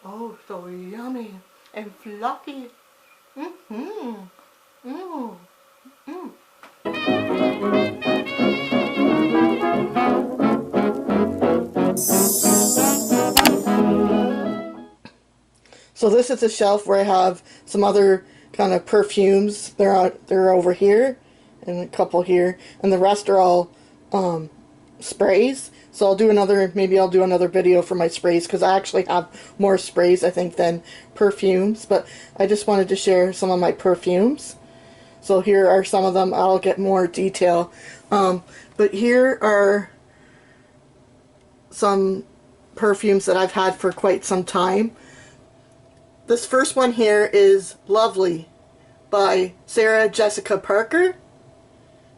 Oh, so yummy and fluffy. Mm-hmm. Mm. Mm. So this is a shelf where I have some other kind of perfumes. They're over here, and a couple here, and the rest are all sprays. So maybe I'll do another video for my sprays, because I actually have more sprays, I think, than perfumes. But I just wanted to share some of my perfumes. So here are some of them. I'll get more detail. But here are some perfumes that I've had for quite some time. This first one here is Lovely by Sarah Jessica Parker.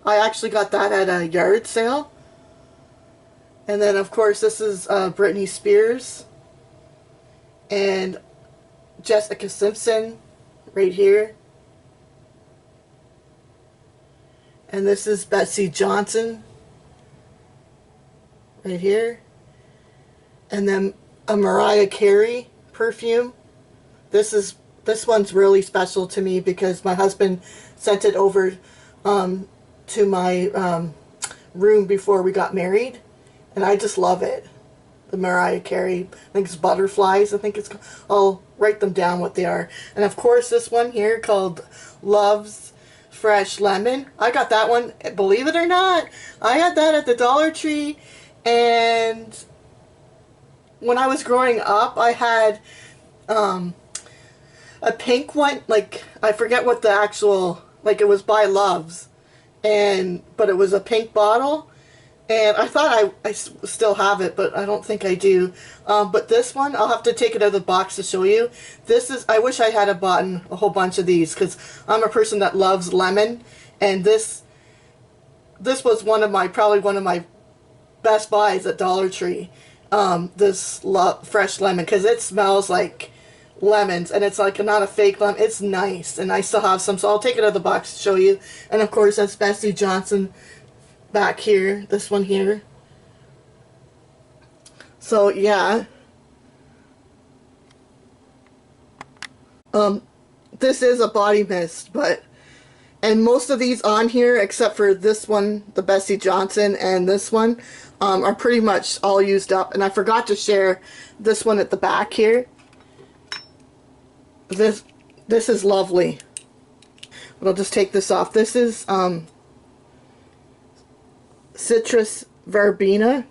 I actually got that at a yard sale. And then, of course, this is Britney Spears and Jessica Simpson right here. And this is Betsey Johnson right here. And then a Mariah Carey perfume. This one's really special to me because my husband sent it over to my room before we got married, and I just love it. The Mariah Carey, I think it's Butterflies. I think it's. I'll write them down what they are. And of course, this one here called Love's Fresh Lemon. I got that one. Believe it or not, I had that at the Dollar Tree, and when I was growing up, I had a pink one, like, I forget what the actual, like, it was by Love's, but it was a pink bottle, and I thought I still have it, but I don't think I do. But this one, I'll have to take it out of the box to show you. I wish I had bought a whole bunch of these, because I'm a person that loves lemon, and this was probably one of my best buys at Dollar Tree. This fresh lemon, because it smells like lemons, and it's like not a fake lemon. It's nice, and I still have some, so I'll take it out of the box to show you. And of course, that's Betsey Johnson back here, this one here. So yeah, this is a body mist, and most of these on here, except for this one, the Betsey Johnson, and this one, are pretty much all used up. And I forgot to share this one at the back here. This is Lovely. But I'll just take this off. This is Citrus Verbena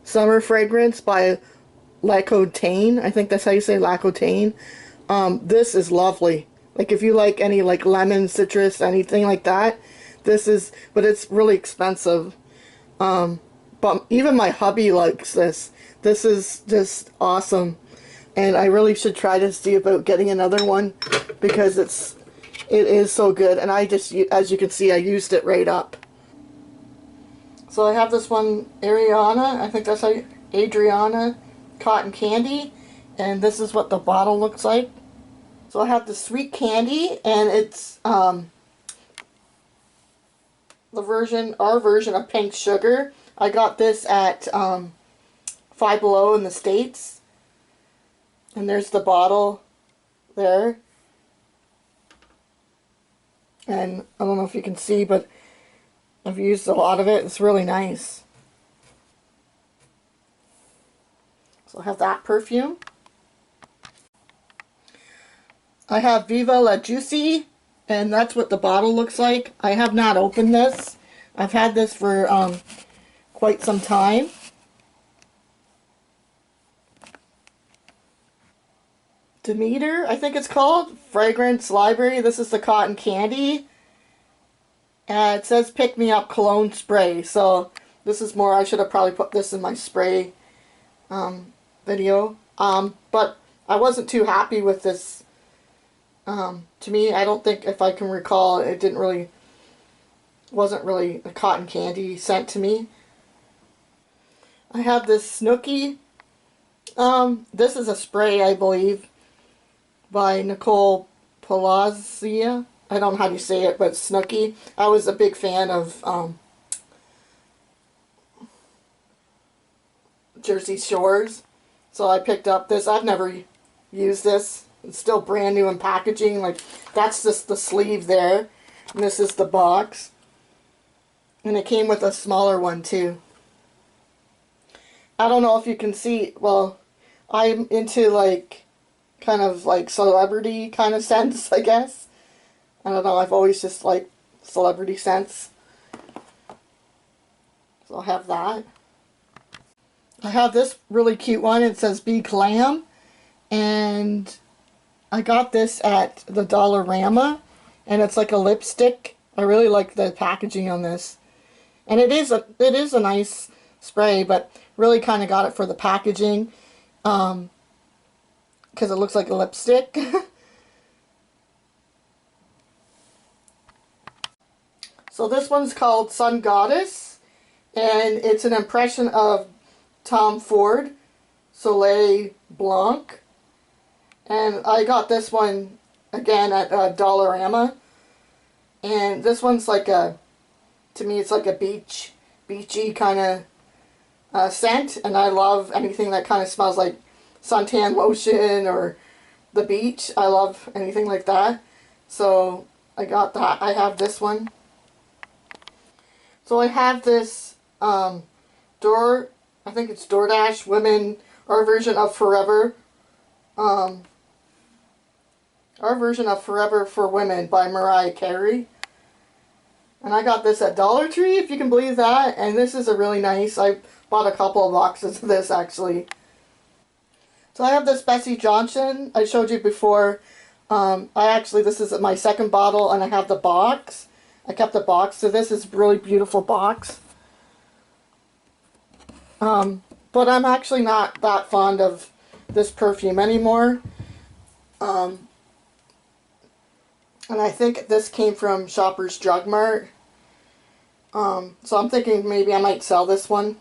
Summer Fragrance by Lycotene. I think that's how you say Lycotene. This is lovely. Like, if you like any like lemon, citrus, anything like that, but it's really expensive. But even my hubby likes this. This is just awesome. And I really should try to see about getting another one, because it is so good. And as you can see, I used it right up. So I have this one, Ariana, I think that's how Adriana Cotton Candy, and this is what the bottle looks like. So I have the Sweet Candy, and it's our version of Pink Sugar. I got this at Five Below in the States. And there's the bottle there. And I don't know if you can see, but I've used a lot of it. It's really nice. So I have that perfume. I have Viva La Juicy, and that's what the bottle looks like. I have not opened this. I've had this for quite some time. Demeter, I think it's called. Fragrance Library. This is the Cotton Candy. It says Pick Me Up Cologne Spray. So this is more, I should have probably put this in my spray video. But I wasn't too happy with this. To me, I don't think, if I can recall, it wasn't really a cotton candy scent to me. I have this Snooki. This is a spray, I believe, by Nicole Palazia. I don't know how you say it, but Snooki. I was a big fan of Jersey Shores. So I picked up this. I've never used this. It's still brand new in packaging. Like, that's just the sleeve there. And this is the box. And it came with a smaller one too. I don't know if you can see, well, I'm into like, kind of like celebrity kind of scents, I guess. I don't know, I've always just liked celebrity scents. So I'll have that. I have this really cute one. It says Be Glam. And I got this at the Dollarama. And it's like a lipstick. I really like the packaging on this. And it is a nice spray, but really kind of got it for the packaging. Because it looks like a lipstick. So this one's called Sun Goddess, and it's an impression of Tom Ford, Soleil Blanc. And I got this one again at Dollarama. And this one's like a, to me it's like a beachy kind of scent. And I love anything that kind of smells like suntan lotion or the beach. I love anything like that. So I got that. I have this one. So I have this I think it's DoorDash Women, our version of Forever. Our version of Forever for Women by Mariah Carey. And I got this at Dollar Tree, if you can believe that. And this is a really nice, I bought a couple of boxes of this actually. So I have this Bessie Johnson I showed you before. This is my second bottle, and I have the box. I kept the box, so this is a really beautiful box. But I'm actually not that fond of this perfume anymore. And I think this came from Shoppers Drug Mart. So I'm thinking maybe I might sell this one.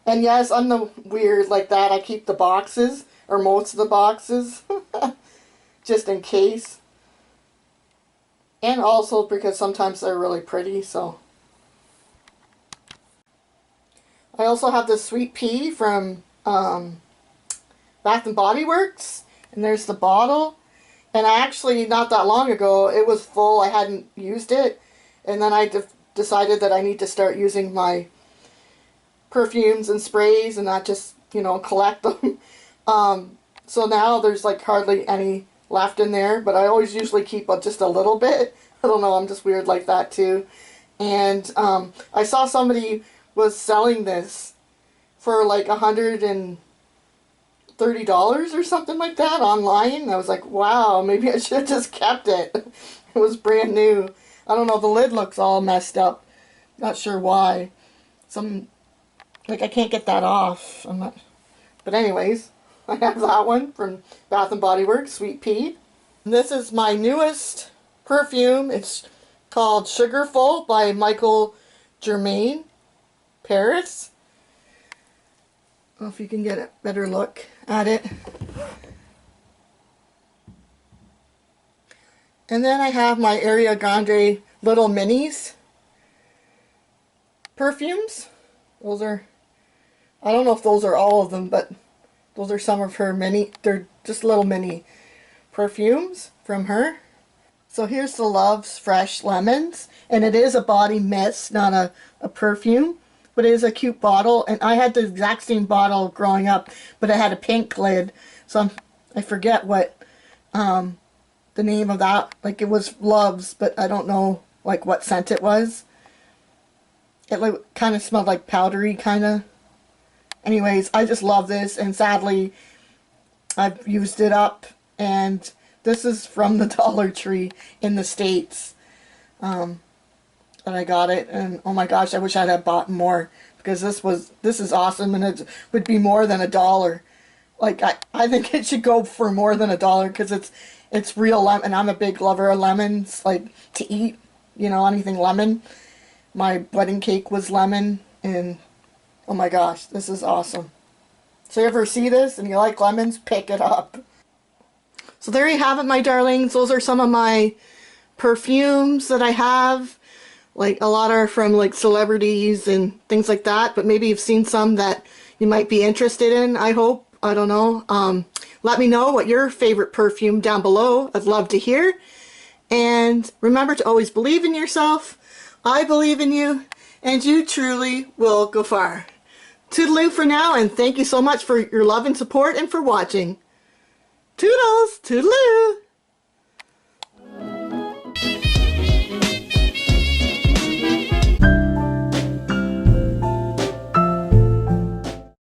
And yes, I'm the weird like that. I keep the boxes, or most of the boxes, just in case. And also because sometimes they're really pretty, so. I also have this Sweet Pea from Bath and Body Works. And there's the bottle. And I actually, not that long ago, it was full. I hadn't used it. And then I decided that I need to start using my perfumes and sprays and not just, collect them. So now there's like hardly any left in there, but I always usually keep just a little bit. I don't know, I'm just weird like that too. And I saw somebody was selling this for like $130 or something like that online. I was like, wow, maybe I should have just kept it. It was brand new. I don't know, the lid looks all messed up. Not sure why. I can't get that off. But anyways, I have that one from Bath and Body Works, Sweet Pea. And this is my newest perfume. It's called Sugarful by Michael Germain, Paris. I don't know if you can get a better look at it. And then I have my Ariana Grande Little Minis perfumes. Those are, I don't know if those are all of them, but those are some of her they're just little mini perfumes from her. So here's the Love's Fresh Lemons, and it is a body mist, not a perfume, but it is a cute bottle. And I had the exact same bottle growing up, but it had a pink lid, so I forget what the name of that, like it was Love's, but I don't know like what scent it was. It like kind of smelled like powdery kind of. Anyways, I just love this, and sadly I've used it up, and this is from the Dollar Tree in the States that I got it, and oh my gosh, I wish I'd have bought more, because this is awesome, and it would be more than $1. Like I think it should go for more than $1, because it's real lemon, and I'm a big lover of lemons, like to eat, anything lemon. My wedding cake was lemon, and oh my gosh, this is awesome. So you ever see this and you like lemons, pick it up. So there you have it, my darlings. Those are some of my perfumes that I have. Like a lot are from like celebrities and things like that, but maybe you've seen some that you might be interested in, I hope. I don't know. Let me know what your favorite perfume down below. I'd love to hear. And remember to always believe in yourself. I believe in you, and you truly will go far. Toodaloo for now, and thank you so much for your love and support and for watching. Toodles! Toodaloo!